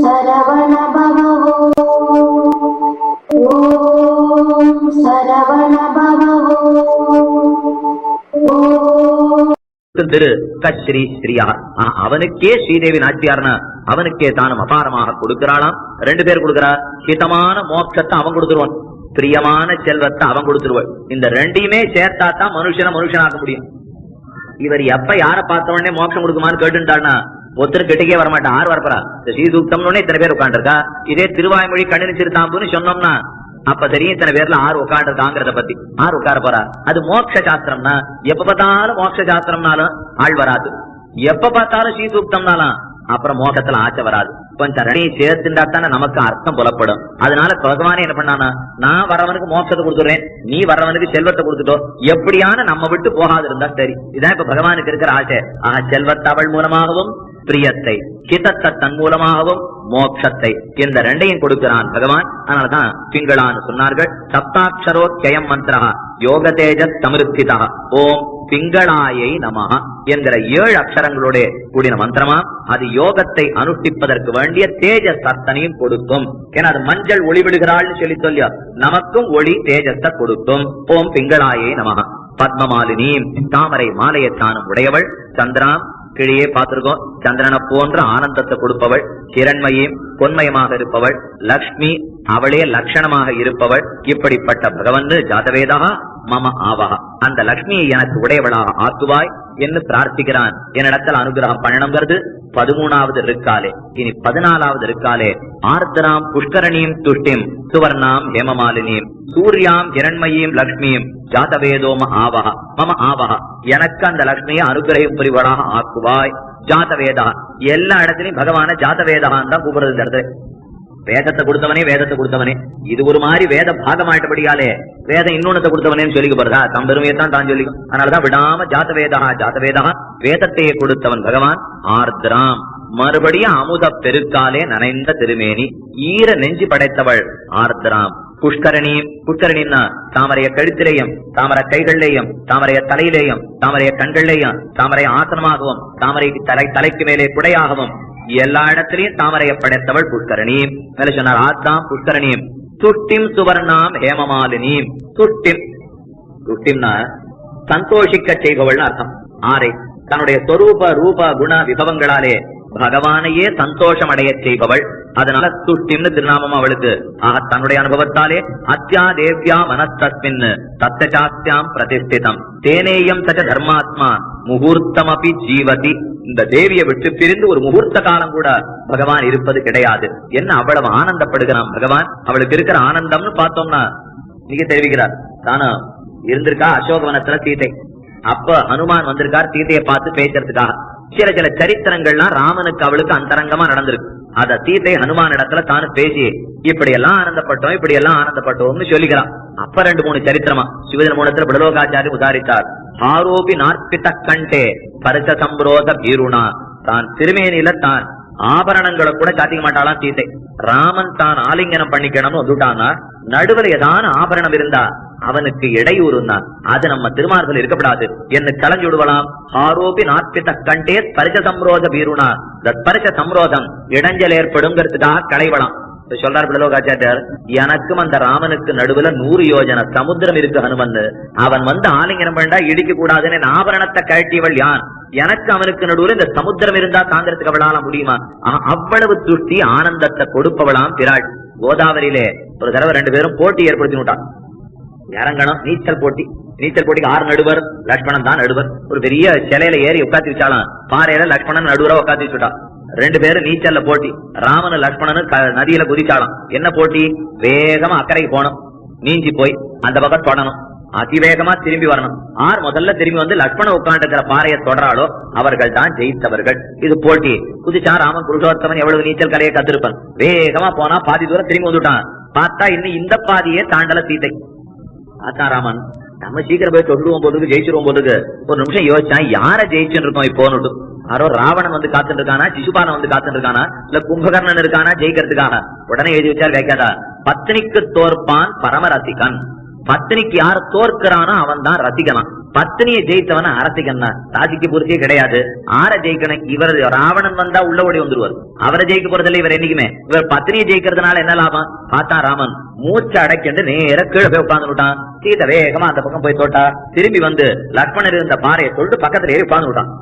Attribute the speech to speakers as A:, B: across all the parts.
A: சரவண பவோ ஓம் சரவண பவோ
B: திரு கஸ்ரீ ஸ்ரீயா அவனுக்கே ஸ்ரீதேவி நாச்சியார்னா அவனுக்கே தானும் அபாரமாக கொடுக்கிறாளாம். 2 பேர் கொடுக்கிறா. ஹிதமான மோட்சத்தை அவன் கொடுத்துருவான், பிரியமான செல்வத்தை அவன் கொடுத்துருவாள். இந்த 2யுமே சேர்த்தா தான் மனுஷனாக்க முடியும். இவர் எப்ப யார பார்த்த உடனே மோட்சம் கொடுக்குமான்னு கேட்டுட்டாள்னா ஒருத்தர் கிட்டக்கே வரமாட்டான். ஆறு வரப்பறா ஸ்ரீசூக்தம்னு இத்தனை பேர் உட்காந்துருக்கா. இதே திருவாய்மொழி கண்ணினு சிறுதாம்புன்னு சொன்னோம்னா அப்ப தெரியும் இத்தனை பேர்ல 6 உட்காந்துருக்காங்கிறத பத்தி. 6 உட்கார போறா. அது மோட்ச சாஸ்திரம்னா எப்ப பார்த்தாலும் மோட்ச சாஸ்திரம்னாலும் ஆள் வராது, எப்ப பார்த்தாலும் ஸ்ரீசூக்தம்னாலும் அப்புறம் மோட்சத்துல ஆச்சை வராது. கொஞ்சம் 2யும் சேர்த்துட்டா தானே நமக்கு அர்த்தம் புலப்படும். அதனால பகவானே என்ன பண்ணானா, நான் வரவனுக்கு மோட்சத்தை கொடுத்துடுறேன், நீ வர்றவனுக்கு செல்வத்தை கொடுத்துட்டோம், எப்படியான நம்ம விட்டு போகாது இருந்தா சரி. இதான் இப்ப பகவானுக்கு இருக்கிற ஆசை. செல்வத்தை அவள் மூலமாகவும், பிரியத்தை ஹிதத்தை தன் மூலமாகவும், மோட்சத்தை இந்த 2யும் கொடுக்கிறான் பகவான். அதனாலதான் பிங்களான்னு சொன்னார்கள். சப்தாட்சரோத்யம் மந்திரா யோக தேஜஸ் சமிருத்திதா ஓம் பிங்களாயை நமஹ என்கிற 7 அக்ஷரங்களோட கூடின மந்திரமா. அது யோகத்தை அனுஷ்டிப்பதற்கு வேண்டிய தேஜஸ் அத்தனையும் கொடுக்கும். ஏன்னா அது மஞ்சள் ஒளி விடுகிறாள்னு சொல்லியா, நமக்கும் ஒளி தேஜஸ கொடுக்கும். ஓம் பிங்களாயை நமஹ. பத்மமாலினி தாமரை மாலையத்தானும் உடையவள். சந்திராம் கீழே பார்த்திருக்கோம், சந்திரனை போன்ற ஆனந்தத்தை கொடுப்பவள். கிரண்மயும் பொன்மயமாக இருப்பவள். லக்ஷ்மி அவளே லட்சணமாக இருப்பவள். இப்படிப்பட்ட பகவன் ஜாதவேதா மம ஆவஹ, அந்த லக்ஷ்மியை எனக்கு உடையவளாக ஆக்குவாய் என்று பிரார்த்திக்கிறான். என்னிடத்தில் அனுகிரகம் பண்ணணுங்கிறது 13வது இருக்காலே. இனி 14வது இருக்காலே. ஆர்திராம் புஷ்கரணியும் துஷ்டிம் சுவர்ணாம் ஹேமமாலினியும் சூர்யாம் இரண்மயீம் லக்ஷ்மியும் ஜாதவேதோம ஆவஹ மம ஆவஹ, எனக்கு அந்த லக்ஷ்மியை அனுகிரகம் புரிவளாக ஆக்குவாய். ஜாதவேதா எல்லா இடத்திலையும் பகவான ஜாதவேதான் தான் கூப்பிடுறது. இந்த இடத்துல வேதத்தை கொடுத்தவனே வேதத்தை கொடுத்தவனே, இது ஒரு மாதிரி வேத பாகமாயிட்டபடியாலே வேதம் இன்னொன்னத்தை கொடுத்தவனேன்னு சொல்லிக்க போறதா, தம் பெருமையத்தான் தான் சொல்லிக்கும். அதனாலதான் விடாம ஜாதவேதா ஜாதவேதா வேதத்தையே கொடுத்தவன் பகவான். ஆர்திராம் மறுபடியும் அமுத பெருக்காலே நனைந்த திருமேனி ஈர நெஞ்சு படைத்தவள் ஆர்திராம். புஷ்கரணி புஷ்கரணின்னா தாமரைய கழுத்திலேயும், தாமரை கைகளிலேயும், தாமரைய தலையிலேயும், தாமரைய கண்களிலேயும், தாமரை ஆசனமாகவும், தாமரை தலைக்கு மேலே குடையாகவும் எல்லா இடத்திலையும் தாமரையை படைத்தவள் புஷ்கரணி. மேல சொன்னார் ஆத்தான் புஷ்கரணியும். துஷ்டிம் சுவர்ணாம் ஹேமமாலினியும். துஷ்டிம் துஷ்டிம்னா சந்தோஷிக்க செய்பவள் அர்த்தம். ஆரை தன்னுடைய சொரூப ரூப குண விபவங்களாலே பகவானையே சந்தோஷம் அடைய செய்பவள். அதனால துஷ்டிம்னு திருநாமம் அவளுக்கு. தன்னுடைய அனுபவத்தாலே அத்யா தேவ்யா மனஸ்தஸ்மின் தத்தசாஸ்தியாம் பிரதிஷ்டிதம் தேனேயம் சச்ச தர்மாத்மா முகூர்த்தம் அப்படி ஜீவதி. இந்த தேவியை விட்டு பிரிந்து ஒரு முகூர்த்த காலம் கூட பகவான் இருப்பது கிடையாது. என்ன அவ்வளவு ஆனந்தப்படுகிறான் பகவான். அவளுக்கு இருக்கிற ஆனந்தம்னு பார்த்தோம்னா நீங்க தெரிவிக்கிறார். தானும் இருந்திருக்கா அசோகவனத்துல சீதை. அப்ப ஹனுமான் வந்திருக்கார் சீதையை பார்த்து பேசுறதுக்காக. சில சரித்திரங்கள்லாம் ராமனுக்கு அவளுக்கு அந்தரங்கமா நடந்திருக்கு. அத சீதை ஹனுமான் இடத்துல தானு பேசி இப்படி எல்லாம் ஆனந்தப்பட்டோம், இப்படி எல்லாம் ஆனந்தப்பட்டோம்னு சொல்லிக்கிறான். அப்ப 2-3 சரித்திரமா சிவஜன மூலத்துல பிடலோகாச்சாரி உதாரித்தார். ஆரோபி நாற்பித்த கண்டே பரிச சம்பரோத பீருணா. தான் திருமேனியில தான் ஆபரணங்களை கூட சாத்திக்க மாட்டாளாம் சீதை. ராமன் தான் ஆலிங்கனம் பண்ணிக்கணும்னு வந்துட்டானா நடுவில் ஏதான ஆபரணம் இருந்தா அவனுக்கு இடையூறும் தான். அது நம்ம திருமார்பில் இருக்கப்படாது என்று கலஞ்சு விடுவலாம். ஆரோபி நாற்பித்த கண்டே பரிச சம்ரோத பீருணா. பரிச சம்ரோதம் இடைஞ்சல் ஏற்படுங்கிறதுக்காக களைவலாம் சொல்றார் பிடலோகாச்சாரியர். எனக்கும் அந்த ராமனுக்கு நடுவுல 100 யோஜன சமுத்திரம் இருக்கு ஹனுமன். அவன் வந்து ஆலிங்கனம் பண்ணா இடிக்க கூடாதுன்னு ஆபரணத்தை கழட்டியவள் யான். எனக்கு அவனுக்கு நடுவுல இந்த சமுத்திரம் இருந்தா தாங்கிறதுக்கு அவளால முடியுமா? அவ்வளவு துஷ்டி ஆனந்தத்தை கொடுப்பவளாம் பிராட். கோதாவரியிலே ஒரு தடவை 2 பேரும் போட்டி ஏற்படுத்தி விட்டான். இறங்கணும் நீச்சல் போட்டி. நீச்சல் போட்டிக்கு 6 நடுவர், லட்சுமணன் தான் நடுவர். ஒரு பெரிய சிலையில ஏறி உட்காந்து வச்சாலும் பாறையில லட்சுமணன் நடுவரா உட்காந்து வச்சுட்டான். 2 பேரும் நீச்சல்ல போட்டி. ராமனு லட்சுமணனும் நதியில குதிச்சாலும். என்ன போட்டி? வேகமா அக்கறைக்கு போகணும், நீஞ்சி போய் அந்த பக்கம் தொடணும், அதிவேகமா திரும்பி வரணும். முதல்ல திரும்பி வந்து லட்சுமணன் உட்காந்துக்கிற பாறையை தொடராளோ அவர்கள் தான் ஜெயித்தவர்கள். இது போட்டி. குதிச்சா ராமன் புருஷோத்தமன் எவ்வளவு நீச்சல் கலையை கத்திருப்பான். வேகமா போனா பாதி தூரம் திரும்பி வந்துட்டான். பார்த்தா இன்னும் இந்த பாதியே தாண்டல சீதை. ராமன் நம்ம சீக்கிரம் போய் தொடுவோம் போதுக்கு ஜெயிச்சிருவோம் போதுக்கு ஒரு நிமிஷம் யோசிச்சான், யார ஜெயிச்சுன்னு இருக்கோம் இப்போன்னு. யாரோ ராவணன் வந்து காத்துட்டு இருக்கானா, சிசுபாலன் வந்து காத்துட்டு இருக்கானா, இல்ல கும்பகர்ணன் இருக்கானா ஜெயிக்கிறதுக்காக. உடனே எழுதி வச்சார் வைக்காதா, பத்னிக்கு தோற்பான் பரமரசிகன். பத்தினிக்கு யாரு தோற்கிறானோ அவன் தான் ரசிகனான், பத்தினியை ஜெயித்தவன அரசிகன்னா. ராஜிக்கு பூர்த்தியே கிடையாது. ஆற ஜெயிக்கணும்? இவர் ராவணன் வந்தா உள்ள ஓடி வந்துருவார். அவரை ஜெயிக்க போறதில்லை இவர் என்னைக்குமே. இவர் பத்தினியை ஜெயிக்கிறதுனால என்ன லாபம் பார்த்தா, ராமன் மூச்சு அடைக்கிட்டு நேர கீழே போய் உட்கார்ந்து சீதை வேகமா அந்த பக்கம் போய் தோட்டா. திரும்பி வந்து லக்ஷ்மணர் இருந்த பாறையை சொல்லிட்டு பக்கத்துல ஏறி உட்கார்ந்து விட்டான்.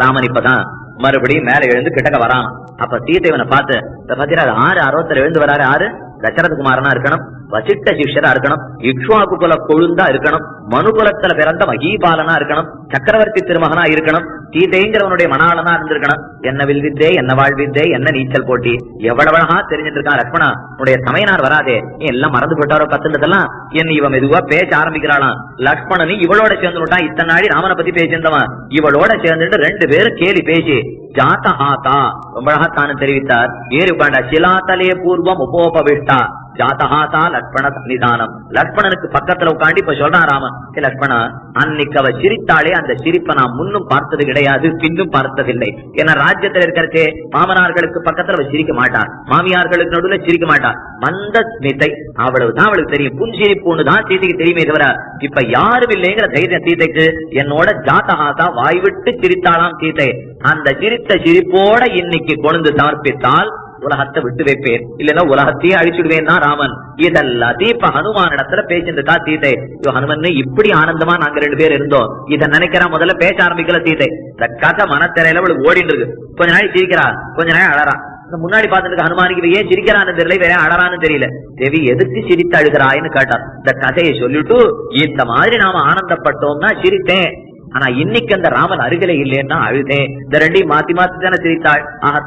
B: ராமன் இப்பதான் மறுபடியும் மேல எழுந்து கிட்டக்க வரான். அப்ப சீதைவனை பார்த்து, பாத்தீங்கன்னா 6:60 எழுந்து வராரு. 6 தசரதகுமாரனா இருக்கணும், வசிஷ்ட சிஷ்யரா இருக்கணும், இக்ஷ்வாகு குல கொழுந்தா இருக்கணும், மனுகுலத்துல பிறந்த மகீபாலனா இருக்கணும், சக்கரவர்த்தி திருமகனா இருக்கணும், சீதைங்கிறவனுடைய மணாளனா இருந்திருக்கணும். என்ன வில்வித்தே, என்ன வாழ்வித்தே, என்ன நீச்சல் போட்டி, எவ்வளவழகா தெரிஞ்சிட்டு இருக்கான். லக்ஷ்மணா உன்னுடைய சமயனார் வராதே, எல்லாம் மறந்து போட்டாரோ கத்துனதெல்லாம். என்ன இவன் மெதுவா பேச ஆரம்பிக்கிறாளாம். லக்ஷ்மணனி இவளோட சேர்ந்துட்டான். இத்தனை நாடி ராமனை பத்தி பேசியிருந்தவன் இவளோட சேர்ந்துட்டு 2 பேரும் கேலி பேசி ஜாத்தஹாதா ரொம்ப அழகா தானு தெரிவித்தார். ஏறி உட்காண்டா. சிலாத்தலே பூர்வம் உபோபவிஷ்டா ஜாத்தஹாதா லக்ஷ்மண சன்னிதானம். லக்ஷ்மணனுக்கு பக்கத்துல உட்காந்து இப்ப சொல்றான் ராமன், லக்ஷ்மணா அன்னைக்கு அவ சிரித்தாலே அந்த சிரிப்பை நான் முன்னும் பார்த்தது கிடையாது, பின்னும் பார்த்ததில்லை. ஏன்னா ராஜ்யத்துல இருக்கிறதே மாமனார்களுக்கு பக்கத்துல அவ சிரிக்க மாட்டான், மாமியார்களுக்கு நடுவுல சிரிக்க மாட்டான். மந்த ஸ்மிதை அவ்வளவுதான் அவளுக்கு தெரியும். புன்சிரிப்பு ஒண்ணுதான் சீதைக்கு தெரியுமே தவிர இப்ப யாரும் இல்லைங்கிற தைரியம் சீதைக்கு. என்னோட ஜாத்தஹாதா வாய்விட்டு சிரித்தாளாம் சீதை. அந்த சிரித்த சிரிப்போட இன்னைக்கு கொண்டு சமர்ப்பித்தால் உலகத்தை விட்டு வைப்பேன், இல்லன்னா உலகத்தையே அழிச்சுடுவேன் தான் ராமன். இதெல்லாத்தையும் இப்ப ஹனுமான் இடத்துல பேசிட்டு சீதை. ஹனுமன் இப்படி ஆனந்தமா நாங்க 2 பேர் இருந்தோம், இதை நினைக்கிறா. முதல்ல பேச ஆரம்பிக்கல சீதை. இந்த கதை மனத்திரையில அவளுக்கு ஓடிட்டு இருக்கு. கொஞ்ச நாள் சிரிக்கிறா, கொஞ்ச நாள் அழறா. முன்னாடி பாத்துட்டு ஹனுமானுக்கு ஏன் சிரிக்கிறான்னு தெரியல, வேற அழறான்னு தெரியல. தேவி எதுக்கு சிரித்து அழுகிறாயின்னு கேட்டார். இந்த கதையை சொல்லிட்டு இந்த மாதிரி நாம ஆனந்தப்பட்டோம்னா சிரித்தேன், ஆனா இன்னைக்கு அந்த ராமன் அருகிலே இல்லைன்னா அழுதேன். இந்த 2 மாத்தி மாத்தி தானே சிரித்தாள்.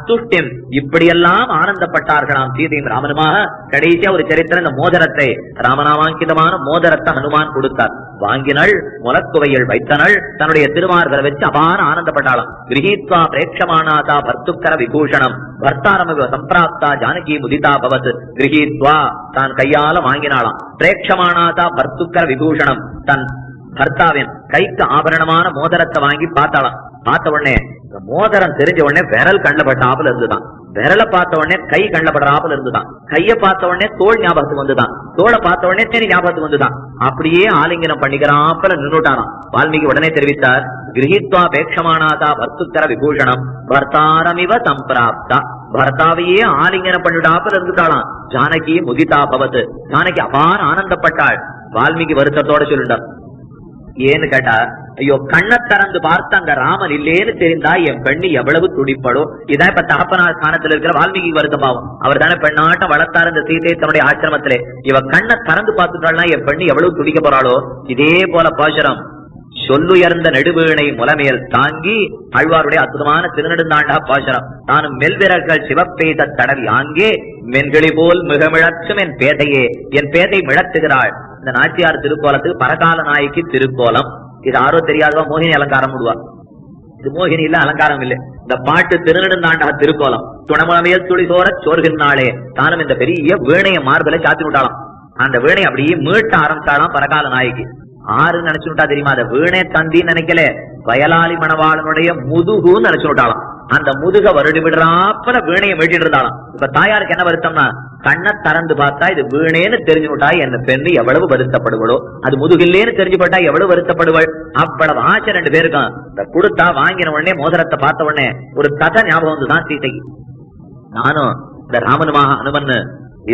B: துஷ்டியம் இப்படியெல்லாம் ஆனந்தப்பட்டார்களாம் சீதையும் ராமனுமாக. கடைசியா ஒரு சரித்திரம், இந்த மோதிரத்தை ராமநாமாங்கிதமான மோதிரத்தை ஹனுமான் கொடுத்தார். வாங்கினள், முலக்குவையில் வைத்தனள், தன்னுடைய திருமார்களை வச்சு அபார ஆனந்தப்பட்டாளாம். கிரஹீத்வா பிரேட்சமானாதா பர்த்துக்கர விபூஷணம் பர்த்தாரம சம்பிராப்தா ஜானகி முதிதா பவத். கிரஹீத்வா தான் கையால வாங்கினாளாம். பிரேட்சமானாதா பர்த்துக்கர விபூஷணம் தன் பர்த்தாவின் கைக்கு ஆபரணமான மோதிரத்தை வாங்கி பார்த்தாளாம். பார்த்த உடனே மோதிரம் தெரிஞ்ச உடனே விரல் கண்ணப்பட்ட ஆப்பில் இருந்துதான், விரலை பார்த்த உடனே கை கண்ணப்படுற ஆப்பில் இருந்துதான், கைய பார்த்த உடனே தோல் ஞாபகத்துக்கு வந்துதான், தோலை பார்த்த உடனே தேனி ஞாபகத்துக்கு வந்துதான். அப்படியே ஆலிங்கனம் பண்ணிக்கிறாப்பல நின்றுட்டானாம். வால்மீகி உடனே தெரிவித்தார், கிரஹித்வா பேட்சமானாதா பர்த்துக்கர விபூஷணம் பர்த்தாரமிவ சம்பிராப்தா. பர்த்தாவையே ஆலிங்கனம் பண்ணிட்டாப்பல இருந்துட்டாளாம். ஜானகி முதிதா பவத். ஜானகி அபார ஆனந்தப்பட்டாள். வால்மீகி வருத்தத்தோட சொல்லிட்டார். ஏன்னு கேட்டா, ஐயோ கண்ணை திறந்து பார்த்து அங்க ராமன் இல்லேன்னு தெரிந்தா என் பெண்ணு எவ்வளவு துடிப்படும். இதான் இப்ப தகப்பனார் ஸ்தானத்துல இருக்கிற வால்மீகி வருத்தமாவும். அவர் தானே பெண்ணாட்டம் வளர்த்தாரு இந்த சீதையை தன்னுடைய ஆசிரமத்திலே. இவ கண்ணை திறந்து பார்த்துட்டாள்னா என் பெண்ணு எவ்வளவு துடிக்க போறாளோ. இதே போல பாசுரம் சொல்லுயர்ந்த நெடுவீணை முலமேல் தாங்கி ஆழ்வாருடைய அற்புதமான திருநெடுந்தாண்டா பாசுரம். நானும் மெல்விரர்கள் சிவப்பெய்த தடவி ஆங்கே மென்களி போல் மிகமிழற்றும் என் பேதையே, என் பேதை மிழத்துகிறாள். இந்த நாச்சியார் திருக்கோலத்துக்கு பரகால நாய்க்கு திருக்கோலம். இது யாரோ தெரியாதவா மோகினி அலங்காரம் விடுவா. இது மோகினி இல்ல, அலங்காரம் இல்ல. இந்த பாட்டு திருநெடுந்தாண்டா திருக்கோலம். துணமுழமையில் துளிசோர சோர்கின்றாளே. தானும் இந்த பெரிய வீணைய மார்பல சாத்தி விட்டாளாம். அந்த வீணை அப்படியே மீட்ட ஆரம்பிச்சாலாம் பரகால நாய்க்கு. 6 நினைச்சுட்டா தெரியுமா? அந்த வீணை தந்தின்னு நினைக்கல, வயலாளி மணவாளனுடைய முதுகுன்னு நினைச்சுட்டாளாம். அந்த முதுக வருடி விடுறாப்பல வீணையை மீட்டிட்டு இருந்தாலும். இப்ப தாயாருக்கு என்ன வருத்தம்னா, கண்ணை திறந்து பார்த்தா இது வீணேன்னு தெரிஞ்சுட்டா என்ன பெண்ணு எவ்வளவு வருத்தப்படுவளோ, அது முதுகில்லேன்னு தெரிஞ்சு போட்டா எவ்வளவு வருத்தப்படுவள். அவ்வளவு ஆசை 2 பேருக்கும். இந்த கொடுத்தா வாங்கின உடனே மோதிரத்தை பார்த்த உடனே ஒரு கதை ஞாபகம் வந்துதான் சீதைக்கு. நானும் இந்த ராமனுமாக அனுமன்னு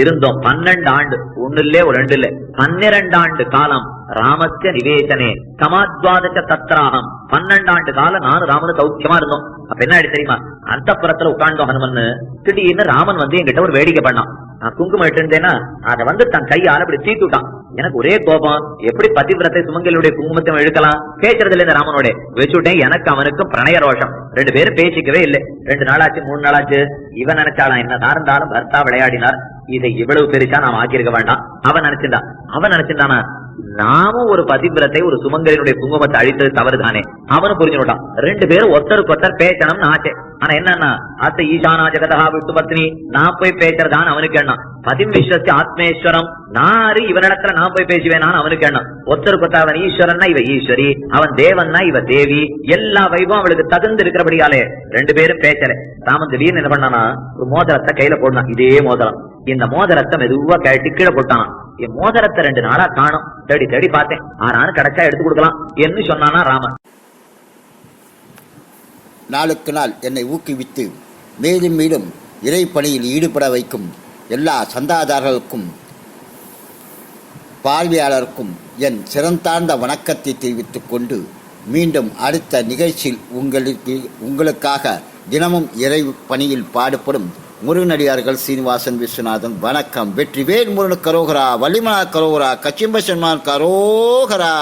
B: இருந்தோம் 12 ஆண்டு. 1 இல்ல 2 இல்ல 12 ஆண்டு காலம் ராமஸ்ய நிவேசனே சமாத்வாதச்ச தத்ராகம். 12 ஆண்டு காலம் நானும் ராமனு சௌக்கியமா இருந்தோம். அப்ப என்ன ஆயிடுச்சு தெரியுமா? அந்த புறத்துல உட்கார்ந்தோம் ஹனுமன்னு. திடீர்னு ராமன் வந்து என்கிட்ட ஒரு வேடிக்கை பண்ணான். நான் குங்குமம் இட்டிருந்தேன்னா அதை வந்து தன் கையால அப்படி தீட்டுட்டான். எனக்கு ஒரே கோபம், எப்படி பதிவிரத்தை சுமங்கலுடைய குங்குமத்தை இழுக்கலாம்? பேசுறதுல இந்த ராமனோட வச்சுட்டேன். எனக்கு அவனுக்கும் பிரணய ரோஷம். 2 பேரும் பேசிக்கவே இல்லை. 2 நாளாச்சு 3 நாளாச்சு. இவன் நினைச்சாலாம் என்ன இருந்தாலும் பர்த்தா விளையாடினார், இதை இவ்வளவு பெருசா நாம் ஆக்கியிருக்க வேண்டாம். அவன் நினைச்சிருந்தானா நாமும் ஒரு பதிவிரத்தை ஒரு சுமங்கலினுடைய குங்குமத்தை அழித்தது தவறுதானே. அவனும் புரிஞ்சுட்டான். 2 பேரும் ஒருத்தருக்கு ஒருத்தர் பேசணும்னு ஆசை. ஆனா என்னன்னா, அத்த ஈசானா ஜெகதா விட்டு பத்னி நான் போய் பேசுறதான்னு அவனுக்கு எண்ணம். பதிம் விஸ்வசி ஆத்மேஸ்வரம் நாரு இவனிடத்துல நான் போய் பேசுவேனான்னு அவனுக்கு எண்ணம். ஒருத்தருக்கு ஒருத்தர் அவன் ஈஸ்வரன்னா இவ ஈஸ்வரி, அவன் தேவன்னா இவ தேவி. எல்லா வைபவம் அவளுக்கு தகுந்து இருக்கிறபடியாலே 2 பேரும் பேசல. ராமன் திடீர்னு என்ன பண்ணானா, ஒரு மோதிரத்தை கையில போடலாம். இதே மோதிரம் இந்த மோதிரத்தை மெதுவா கழட்டி கீழே போட்டான். என் மோதிரத்தை 2 நாளா காணும், தேடி தேடி பார்த்தேன், ஆனாலும் கிடைச்சா எடுத்து கொடுக்கலாம் என்று சொன்னானா ராமன்.
C: நாளுக்கு நாள் என்னை ஊக்குவித்து மேலும் மேலும் இறைப்பணியில் ஈடுபட வைக்கும் எல்லா சந்தாதாரர்களுக்கும் பார்வையாளருக்கும் என் சிறந்தார்ந்த வணக்கத்தை தெரிவித்துக் கொண்டு மீண்டும் அடுத்த நிகழ்ச்சியில் உங்களுக்காக தினமும் இறை பணியில் பாடுபடும் முருகனடியார்கள் சீனிவாசன் விஸ்வநாதன். வணக்கம். வெற்றிவேல் முருகனுக்கு கரோகரா, வள்ளிமலர் கரோகரா, கச்சிம்ப சன்மான் கரோகரா.